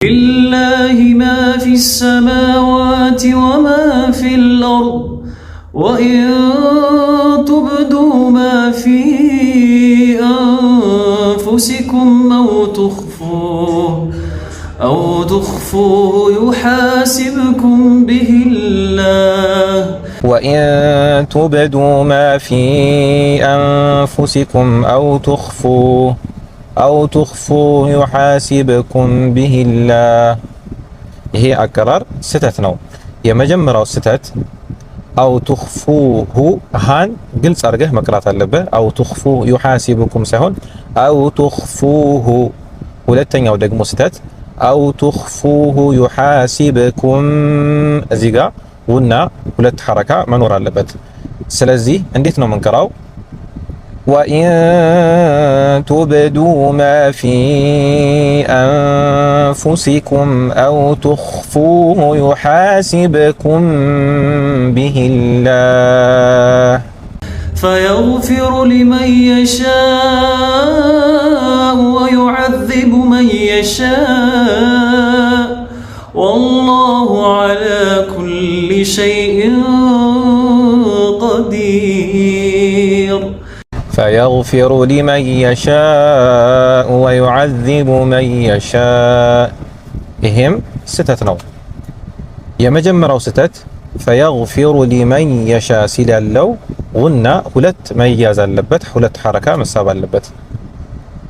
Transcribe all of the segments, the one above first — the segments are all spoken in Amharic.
لله ما في السماوات وما في الأرض وإن تبدوا ما في أنفسكم أو تخفوه يحاسبكم به الله وإن تبدوا ما في أنفسكم أو تخفوه يحاسبكم به الله ይሄ አቀራር ስተት ነው። የመጀመሪያው ስተት አው تخفوه ሃን ግልጽ አድርገህ መቅራት አለብህ። አው تخفوه يحاسبكم ሳይሆን አው تخفوه። ሁለተኛው ደግሞ ስተት አው تخفوه يحاسبكم እዚህ ጋር ውና ሁለት ሐረካ መኖር አለበት። ስለዚህ እንዴት ነው መንቀራው? وإن تبدوا ما في أنفسكم أو تخفوه يحاسبكم به الله فيغفر لمن يشاء ويعذب من يشاء والله على كل شيء قدير فيغفر لمن يشاء ويعذب من يشاء ይሄም ስተት ነው። የመጀመሪያው ስተት فيغفر لمن يشاء ሲል ያለው ጉና ሁለት መያዝ አለበት፣ ሁለት ሐረካ መሳብ አለበት።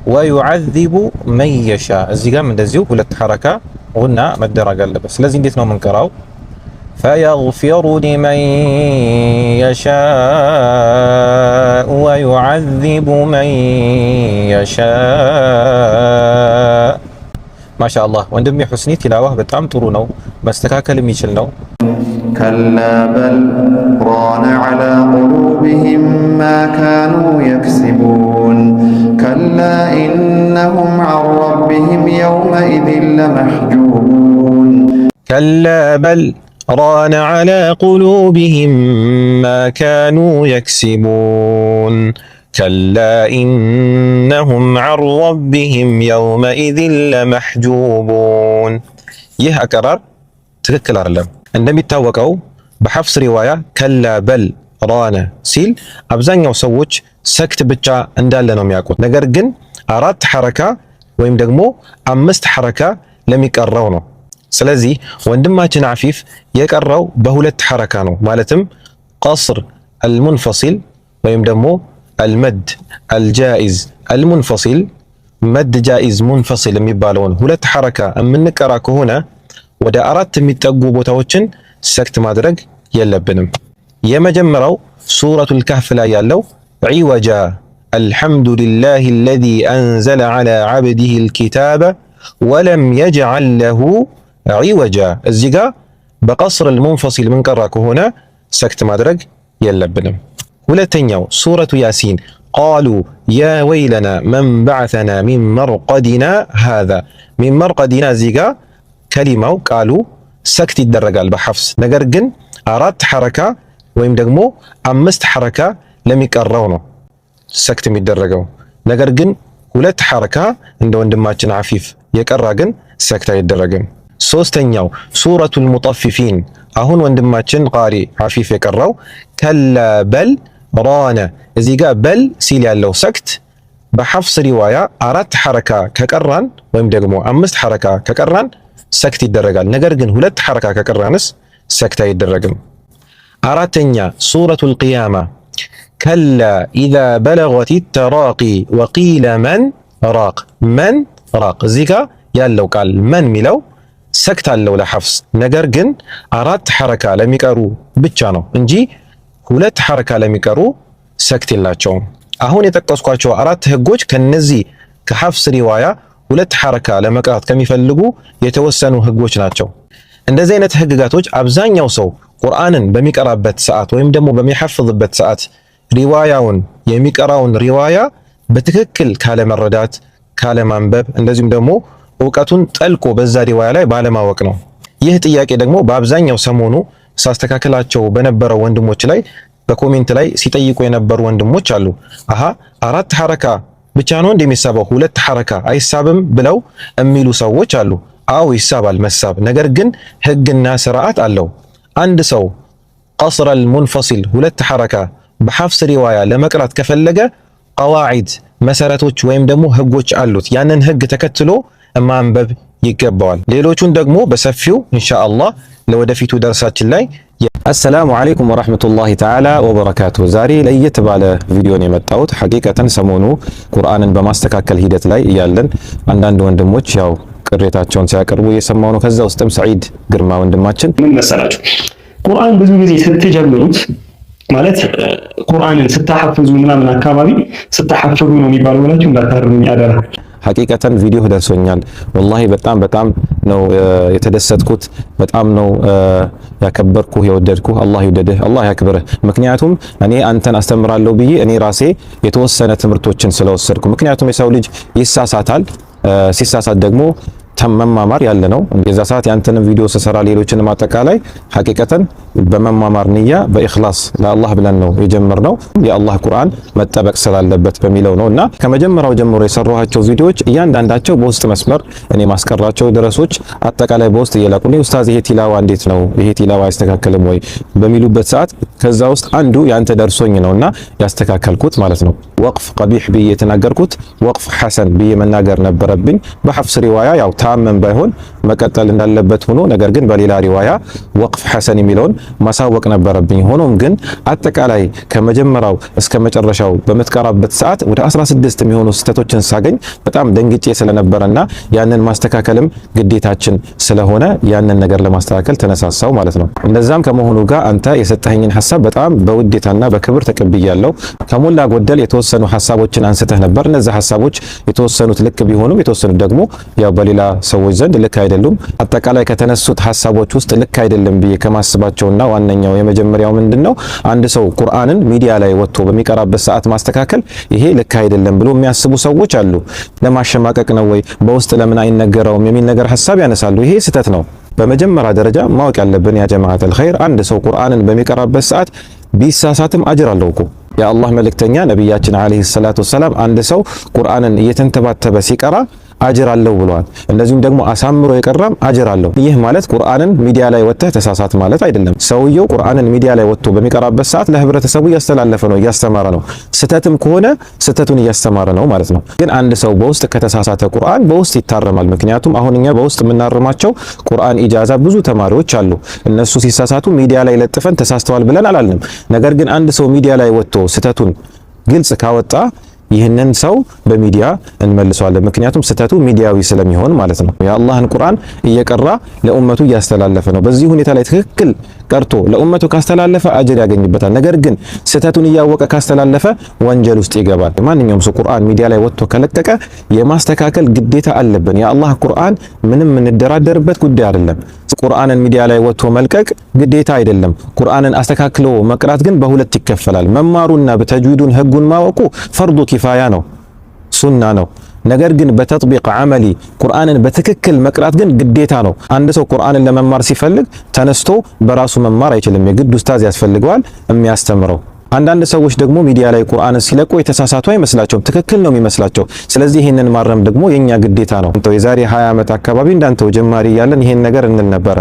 ويعذب من يشاء እዚህ ጋርም እንደዚሁ ሁለት ሐረካ ጉና መደረግ አለበት። ስለዚህ እንዴት ነው መንቀራው? فيغفر لمن يشاء ويعذب من يشاء ما شاء الله ወንድሜ ሁስኒ ቲላዋህ በጣም ጥሩ ነው፣ መስተካከል የሚችል ነው። كلا بل ران على قلوبهم ما كانوا يكسبون كلا إنهم عن ربهم يومئذ لمحجوبون كلا بل ران على قلوبهم ما كانوا يكسبون كلا إنهم عن ربهم يومئذ لمحجوبون ይህ አቀራር ትክክል አይደለም። እንደሚታወቀው በሐፍስ ሪዋያ ከላ በል ራነ ሲል አብዛኛው ሰዎች ሰክት ብቻ እንዳለ ነው የሚያውቁት። ነገር ግን አራት ሐረካ ወይም ደግሞ አምስት ሐረካ ለሚቀራው ነው። ስለዚህ ወንድማችን አፊፍ የቀራው በሁለት ሐረካ ነው። ማለትም ቀስር አልሙንፈሲል ወይም ደግሞ አልመድ አልጃኢዝ አልሙንፈሲል መድ ጃኢዝ ሙንፈሲል የሚባለውን ሁለት ሐረካ የምንቀራ ከሆነ ወደ አራት የሚጠጉ ቦታዎችን ሰክት ማድረግ የለብንም። የመጀመሪያው ሱረቱል ካህፍ ላይ ያለው ዒወጃ አልሐምዱሊላሂ አለዚ አንዘለ ዐላ ዐብዲሂል ኪታበ ወለም የጅዐል ለሁ ዒወጃ እዚህ ጋር በቀስር አልሙንፈሲል ምንቀራ ከሆነ ሰክት ማድረግ የለብንም። ሁለተኛው ሱረቱ ያሲን ቃሉ ያ ወይለና መን በዐሰና ሚን መርቀዲና ሃዛ ሚን መርቀዲና እዚህ ጋር ከሊማው ቃሉ ሰክት ይደረጋል በሐፍስ። ነገር ግን አራት ሐረካ ወይም ደግሞ አምስት ሐረካ ለሚቀራው ነው ሰክት የሚደረገው። ነገር ግን ሁለት ሐረካ እንደ ወንድማችን አፊፍ የቀራ ግን ሰክት አይደረግም። ሶስተኛው ሱረቱል ሙጠፊፊን አሁን ወንድማችን ቃሪ አፊፍ የቀራው ከላ በል ራነ እዚህ ጋር በል ሲል ያለው ሰክት በሐፍስ ሪዋያ አራት ሐረካ ከቀራን ወይም ደግሞ አምስት ሐረካ ከቀራን ሰክት ይደረጋል። ነገር ግን ሁለት ሐረካ ከቀራንስ ሰክት አይደረግም። አራተኛ ሱረቱል ቂያማ ከላ ኢዛ በለገት ተራቂ ወቂለ መን ራቅ መን ራቅ እዚህ ጋር ያለው ቃል መን ሚለው ሰክት አለው ለሐፍስ። ነገር ግን አራት ሐረካ ለሚቀሩ ብቻ ነው እንጂ ሁለት ሐረካ ለሚቀሩ ሰክት የላቸውም። አሁን የጠቀስኳቸው አራት ህጎች ከነዚህ ከሐፍስ ሪዋያ ሁለት ሐረካ ለመቅራት ከሚፈልጉ የተወሰኑ ህጎች ናቸው። እንደዚህ አይነት ህግጋቶች አብዛኛው ሰው ቁርአንን በሚቀራበት ሰዓት ወይም ደግሞ በሚሐፍዝበት ሰዓት ሪዋያውን የሚቀራውን ሪዋያ በትክክል ካለመረዳት ካለማንበብ እንደዚሁም ደግሞ ዕውቀቱን ጠልቆ በዛ ሪዋያ ላይ ባለማወቅ ነው። ይህ ጥያቄ ደግሞ በአብዛኛው ሰሞኑ ሳስተካከላቸው በነበረው ወንድሞች ላይ በኮሜንት ላይ ሲጠይቁ የነበሩ ወንድሞች አሉ። አሃ አራት ሐረካ ብቻ ነው እንደሚሳበው ሁለት ሐረካ አይሳብም ብለው የሚሉ ሰዎች አሉ። አው ይሳባል መሳብ። ነገር ግን ህግና ስርዓት አለው። አንድ ሰው ቀስር አልሙንፈሲል ሁለት ሐረካ በሐፍስ ሪዋያ ለመቅራት ከፈለገ ቀዋዒድ መሰረቶች ወይም ደግሞ ህጎች አሉት። ያንን ህግ ተከትሎ ማንበብ ይገባዋል። ሌሎቹን ደግሞ በሰፊው ኢንሻአላህ ለወደፊቱ ደርሳችን ላይ። አሰላሙ አለይኩም ወራህመቱላሂ ተዓላ ወበረካቱ። ዛሬ ለየት ባለ ቪዲዮ ነው የመጣሁት። ሐቂቀተን ሰሞኑ ቁርአንን በማስተካከል ሂደት ላይ እያለን አንዳንድ ወንድሞች ያው ቅሬታቸውን ሲያቀርቡ እየሰማው ነው። ከዛ ውስጥም ሰዒድ ግርማ ወንድማችን ምን መሰላችሁ፣ ቁርአን ብዙ ጊዜ ስትጀምሩት ማለት ቁርአንን ስታሐፍዙ ምናምን አካባቢ ስታሐፍዙ ነው የሚባለው ብላችሁ እንዳታርሙኝ አደራ። ሐቂቀተን ቪዲዮ ደርሶኛል። ወላሂ በጣም ነው የተደሰትኩት። በጣም ነው ያከበርኩህ የወደድኩህ። አላህ ይወደድህ፣ አላህ ያክብርህ። ምክንያቱም እኔ አንተን አስተምራለሁ ብዬ እኔ ራሴ የተወሰነ ትምህርቶችን ስለወሰድኩ። ምክንያቱም የሰው ልጅ ይሳሳታል። ሲሳሳት ደግሞ መማማር ያለ ነው። የዛ ሰዓት ያንተንም ቪዲዮ ስሰራ ሌሎችንም አጠቃላይ ሐቂቀተን በመማማር ንያ በኢኽላስ ለአላህ ብለን ነው የጀመርነው። የአላህ ቁርአን መጠበቅ ስላለበት በሚለው ነውና ከመጀመሪያው ጀምሮ የሰራኋቸው ቪዲዮዎች እያንዳንዳቸው በውስጥ መስመር እኔ ማስቀራቸው ድረሶች አጠቃላይ በውስጥ እየላኩልኝ ኡስታዝ ይሄ ቲላዋ እንዴት ነው ይሄ ቲላዋ አይስተካከልም ወይ በሚሉበት ሰዓት ከዛ ውስጥ አንዱ ያንተ ደርሶኝ ነውና ያስተካከልኩት ማለት ነው። ወቅፍ ቀቢህ ብዬ የተናገርኩት ወቅፍ ሐሰን ብዬ መናገር ነበረብኝ። በሐፍስ ሪዋያ ያው ታመም ባይሆን መቀጠል እንዳለበት ሆኖ ነገር ግን በሌላ ሪዋያ ወቅፍ ሐሰን የሚለውን ማሳወቅ ነበረብኝ። ሆኖም ግን አጠቃላይ ከመጀመሪያው እስከ መጨረሻው በመትቀራበት ሰዓት ወደ 16 የሚሆኑ ስህተቶችን ሳገኝ በጣም ደንግጬ ስለነበረና ያንን ማስተካከልም ግዴታችን ስለሆነ ያንን ነገር ለማስተካከል ተነሳሳው ማለት ነው። እንደዛም ከመሆኑ ጋር አንተ የሰጠኸኝን ሐሳብ በጣም በውዴታና በክብር ተቀብያለሁ። ከሞላ ጎደል የተወሰኑ ሐሳቦችን አንስተህ ነበር። እነዚህ ሐሳቦች የተወሰኑት ልክ ቢሆኑም የተወሰኑት ደግሞ ያው በሌላ ሰዎች ዘንድ ልክ አይደሉም። አጠቃላይ ከተነሱት ሐሳቦች ውስጥ ልክ አይደለም ብዬ ከማስባቸውና ዋነኛው የመጀመሪያው ምንድነው አንድ ሰው ቁርአንን ሚዲያ ላይ ወጥቶ በሚቀራበት ሰዓት ማስተካከል ይሄ ልክ አይደለም ብሎ የሚያስቡ ሰዎች አሉ። ለማሸማቀቅ ነው ወይ በውስጥ ለምን አይነገረውም የሚል ነገር ሐሳብ ያነሳሉ። ይሄ ስህተት ነው። በመጀመሪያ ደረጃ ማወቅ ያለብን ያ ጀማዓተል ኸይር አንድ ሰው ቁርአንን በሚቀራበት ሰዓት ቢሳሳትም አጅር አለው እኮ። የአላህ መልእክተኛ ነብያችን አለይሂ ሰላቱ ወሰላም አንድ ሰው ቁርአንን እየተንተባተበ ሲቀራ አጅር አለው ብለዋል። እንደዚሁም ደግሞ አሳምሮ የቀራም አጅር አለው። ይህ ማለት ቁርአንን ሚዲያ ላይ ወጥተህ ተሳሳት ማለት አይደለም። ሰውየው ቁርአንን ሚዲያ ላይ ወጥቶ በሚቀራበት ሰዓት ለህብረተሰቡ እያስተላለፈ ነው፣ እያስተማረ ነው። ስተትም ከሆነ ስተቱን እያስተማረ ነው ማለት ነው። ግን አንድ ሰው በውስጥ ከተሳሳተ ቁርአን በውስጥ ይታረማል። ምክንያቱም አሁን እኛ በውስጥ የምናርማቸው ቁርአን ኢጃዛ ብዙ ተማሪዎች አሉ። እነሱ ሲሳሳቱ ሚዲያ ላይ ለጥፈን ተሳስተዋል ብለን አላልንም። ነገር ግን አንድ ሰው ሚዲያ ላይ ወጥቶ ስተቱን ግልጽ ካወጣ ይህንን ሰው በሚዲያ እንመልሰዋለን። ምክንያቱም ስተቱ ሚዲያዊ ስለሚሆን ማለት ነው። የአላህን ቁርአን እየቀራ ለኡመቱ እያስተላለፈ ነው። በዚህ ሁኔታ ላይ ትክክል ቀርቶ ለኡመቱ ካስተላለፈ አጅር ያገኝበታል። ነገር ግን ስተቱን እያወቀ ካስተላለፈ ወንጀል ውስጥ ይገባል። ማንኛውም ሰው ቁርአን ሚዲያ ላይ ወጥቶ ከለቀቀ የማስተካከል ግዴታ አለብን። የአላህ ቁርአን ምንም የምንደራደርበት ጉዳይ አይደለም። ቁርአንን ሚዲያ ላይ ወጥቶ መልቀቅ ግዴታ አይደለም። ቁርአንን አስተካክሎ መቅራት ግን በሁለት ይከፈላል። መማሩና በተጅዊዱን ህጉን ማወቁ ፈርዱ ኪፋያ ነው፣ ሱና ነው። ነገር ግን በተጥቢቅ አመሊ ቁርአንን በትክክል መቅራት ግን ግዴታ ነው። አንድ ሰው ቁርአንን ለመማር ሲፈልግ ተነስቶ በራሱ መማር አይችልም። የግድ ኡስታዝ ያስፈልገዋል የሚያስተምረው። አንዳንድ ሰዎች ደግሞ ሚዲያ ላይ ቁርአንን ሲለቁ የተሳሳቱ አይመስላቸውም፣ ትክክል ነው የሚመስላቸው። ስለዚህ ይሄንን ማረም ደግሞ የኛ ግዴታ ነው። የዛሬ 20 ዓመት አካባቢ እንዳንተው ጀማሪ እያለን ይሄን ነገር እንል ነበረ።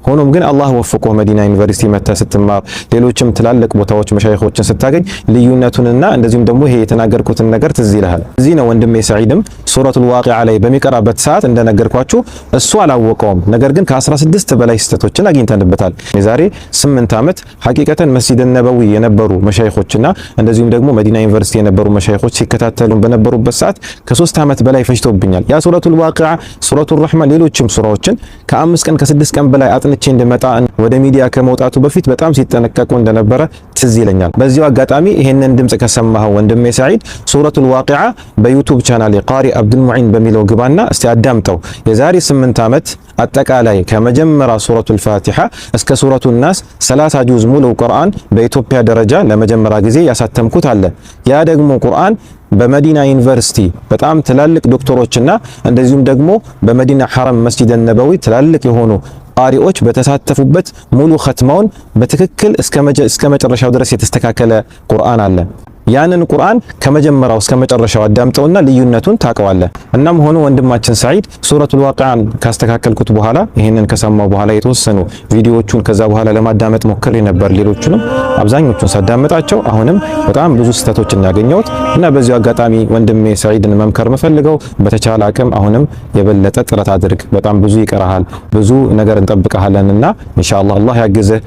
ሆኖም ግን አላህ ወፍቆ መዲና ዩኒቨርሲቲ መታ ስትማር ሌሎችም ትላልቅ ቦታዎች መሻይኾችን ስታገኝ ልዩነቱንና እንደዚሁም ደግሞ ይሄ የተናገርኩትን ነገር ትዝ ይልሃል። እዚህ ነው ወንድሜ ሰዒድም ሱረቱል ዋቂዓ ላይ በሚቀራበት ሰዓት እንደነገርኳችሁ እሱ አላወቀውም። ነገር ግን ከ16 በላይ ስህተቶችን አግኝተንበታል። የዛሬ 8 ዓመት ሐቂቀተን መስጂድ ነበዊ የነበሩ መሻይኾችና እንደዚሁም ደግሞ መዲና ዩኒቨርሲቲ የነበሩ መሻይኾች ሲከታተሉ በነበሩበት ሰዓት ከ3 ዓመት በላይ ፈጅቶብኛል። ያ ሱረቱል ዋቂዓ፣ ሱረቱል ረህማ፣ ሌሎችም ሱራዎችን ከ5 ቀን ከ6 ቀን በላይ አጥንቼ እንደመጣ ወደ ሚዲያ ከመውጣቱ በፊት በጣም ሲጠነቀቁ እንደነበረ ትዝ ይለኛል። በዚሁ አጋጣሚ ይሄንን ድምጽ ከሰማኸው ወንድሜ ሰዒድ ሱረቱል ዋቂዓ በዩቲዩብ ቻናል ቃሪ አብዱል ሙዒን በሚለው ግባና እስቲ አዳምጠው። የዛሬ 8 ዓመት አጠቃላይ ከመጀመሪያ ሱረቱል ፋቲሃ እስከ ሱረቱል ናስ 30 ጁዝ ሙሉ ቁርአን በኢትዮጵያ ደረጃ ለመጀመሪያ ጊዜ ያሳተምኩት አለ። ያ ደግሞ ቁርአን በመዲና ዩኒቨርሲቲ በጣም ትላልቅ ዶክተሮችና እንደዚሁም ደግሞ በመዲና ሐረም መስጂድ ነበዊ ትላልቅ የሆኑ ቃሪዎች በተሳተፉበት ሙሉ ختማውን በትክክል እስከ መጨረሻው ድረስ የተስተካከለ ቁርአን አለ። ያንን ቁርአን ከመጀመሪያው እስከ መጨረሻው አዳምጠውና ልዩነቱን ታውቀዋለህ። እናም ሆኖ ወንድማችን ሰዒድ ሱረቱል ዋቂዓን ካስተካከልኩት በኋላ ይሄንን ከሰማው በኋላ የተወሰኑ ቪዲዮዎቹን ከዛ በኋላ ለማዳመጥ ሞክሬ ነበር። ሌሎቹንም አብዛኞቹን ሳዳምጣቸው አሁንም በጣም ብዙ ስህተቶችን ያገኘሁት እና በዚሁ አጋጣሚ ወንድሜ ሰዒድን መምከር የምፈልገው በተቻለ አቅም አሁንም የበለጠ ጥረት አድርግ። በጣም ብዙ ይቀርሃል፣ ብዙ ነገር እንጠብቀሃለንና ኢንሻአላህ አላህ ያግዝህ።